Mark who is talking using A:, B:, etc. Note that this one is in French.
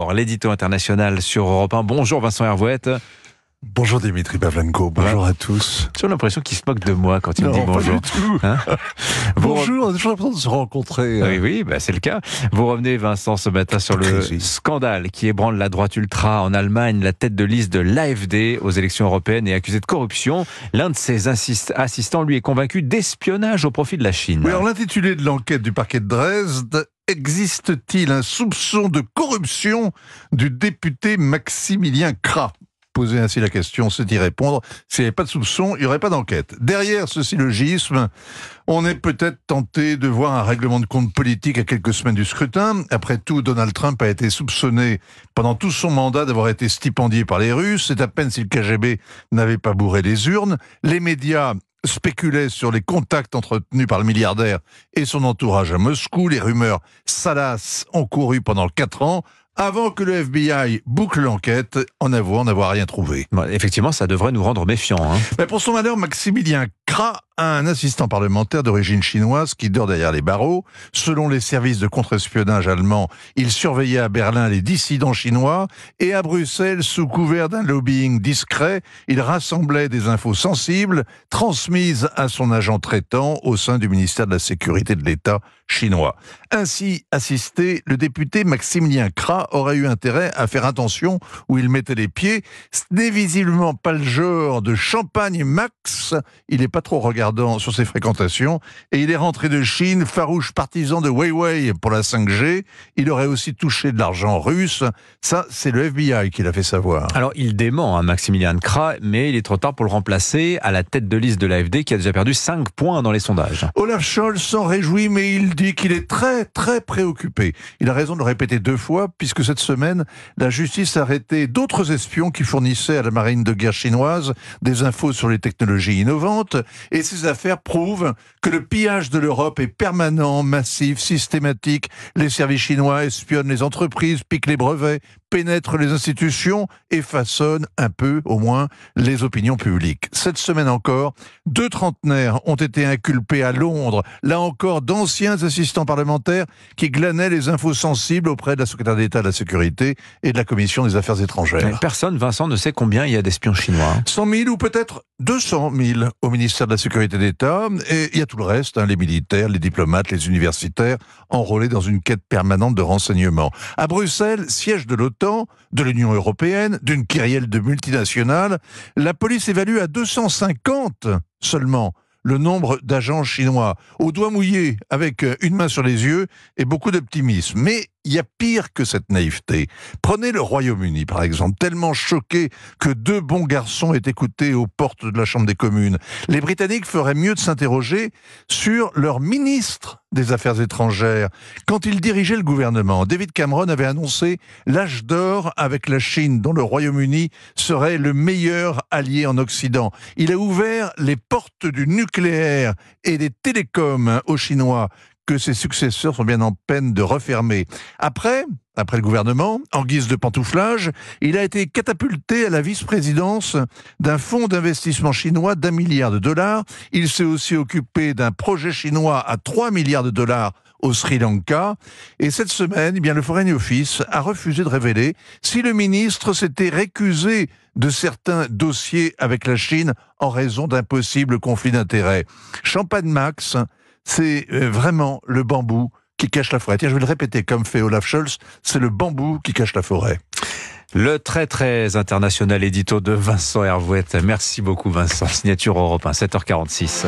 A: L'édito international sur Europe 1. Bonjour Vincent Hervouette.
B: Bonjour Dimitri Pavlenko, bonjour à tous.
A: J'ai l'impression qu'il se moque de moi quand il me dit bonjour.
B: Pas du tout.
A: Hein
B: Bonjour, on a toujours l'impression de se rencontrer.
A: Oui, c'est le cas. Vous revenez Vincent ce matin sur le scandale qui ébranle la droite ultra en Allemagne. La tête de liste de l'AfD aux élections européennes est accusée de corruption. L'un de ses assistants lui est convaincu d'espionnage au profit de la Chine.
B: Oui, alors l'intitulé de l'enquête du parquet de Dresde: existe-t-il un soupçon de corruption du député Maximilien Krah? Poser ainsi la question, c'est y répondre. S'il n'y avait pas de soupçon, il n'y aurait pas d'enquête. Derrière ce syllogisme, on est peut-être tenté de voir un règlement de compte politique à quelques semaines du scrutin. Après tout, Donald Trump a été soupçonné pendant tout son mandat d'avoir été stipendié par les Russes. C'est à peine si le KGB n'avait pas bourré les urnes. Les médias spéculaient sur les contacts entretenus par le milliardaire et son entourage à Moscou. Les rumeurs salaces ont couru pendant 4 ans, avant que le FBI boucle l'enquête en avouant n'avoir rien trouvé.
A: Effectivement, ça devrait nous rendre méfiants.
B: Mais pour son malheur, Maximilien Krah a un assistant parlementaire d'origine chinoise qui dort derrière les barreaux. Selon les services de contre-espionnage allemands, il surveillait à Berlin les dissidents chinois et à Bruxelles, sous couvert d'un lobbying discret, il rassemblait des infos sensibles transmises à son agent traitant au sein du ministère de la Sécurité de l'État chinois. Ainsi assisté, le député Maximilien Krah aurait eu intérêt à faire attention où il mettait les pieds. Ce n'est visiblement pas le genre de champagne Max. Il n'est pas trop regardant sur ses fréquentations et il est rentré de Chine, farouche partisan de Huawei pour la 5G. Il aurait aussi touché de l'argent russe. Ça, c'est le FBI qui l'a fait savoir.
A: Alors, il dément Maximilien Krah, mais il est trop tard pour le remplacer à la tête de liste de l'AfD qui a déjà perdu 5 points dans les sondages.
B: Olaf Scholz s'en réjouit, mais il dit qu'il est très préoccupé. Il a raison de le répéter 2 fois, puisque cette semaine, la justice a arrêté d'autres espions qui fournissaient à la marine de guerre chinoise des infos sur les technologies innovantes. Et ces affaires prouvent que le pillage de l'Europe est permanent, massif, systématique. Les services chinois espionnent les entreprises, piquent les brevets, pénètrent les institutions et façonnent un peu, au moins, les opinions publiques. Cette semaine encore, 2 trentenaires ont été inculpés à Londres, là encore d'anciens assistants parlementaires qui glanaient les infos sensibles auprès de la secrétaire d'État de la Sécurité et de la Commission des Affaires étrangères.
A: Personne, Vincent, ne sait combien il y a d'espions chinois.
B: 100 000 ou peut-être 200 000 au ministère de la Sécurité d'État, et il y a tout le reste, les militaires, les diplomates, les universitaires, enrôlés dans une quête permanente de renseignements. À Bruxelles, siège de l'OTAN, de l'Union européenne, d'une kyrielle de multinationales, la police évalue à 250 seulement le nombre d'agents chinois, au doigt mouillé, avec une main sur les yeux et beaucoup d'optimisme. Mais il y a pire que cette naïveté. Prenez le Royaume-Uni, par exemple, tellement choqué que 2 bons garçons aient écouté aux portes de la Chambre des communes. Les Britanniques feraient mieux de s'interroger sur leur ministre des Affaires étrangères. Quand il dirigeait le gouvernement, David Cameron avait annoncé l'âge d'or avec la Chine, dont le Royaume-Uni serait le meilleur allié en Occident. Il a ouvert les portes du nucléaire et des télécoms aux Chinois, que ses successeurs sont bien en peine de refermer. Après le gouvernement, en guise de pantouflage, il a été catapulté à la vice-présidence d'un fonds d'investissement chinois d'1 milliard de dollars. Il s'est aussi occupé d'un projet chinois à 3 milliards de dollars au Sri Lanka. Et cette semaine, le Foreign Office a refusé de révéler si le ministre s'était récusé de certains dossiers avec la Chine en raison d'un possible conflit d'intérêts. Champagne Max, c'est vraiment le bambou qui cache la forêt. Tiens, je vais le répéter comme fait Olaf Scholz, c'est le bambou qui cache la forêt.
A: Le très international édito de Vincent Hervouette. Merci beaucoup Vincent. Signature Europe 1, 7h46.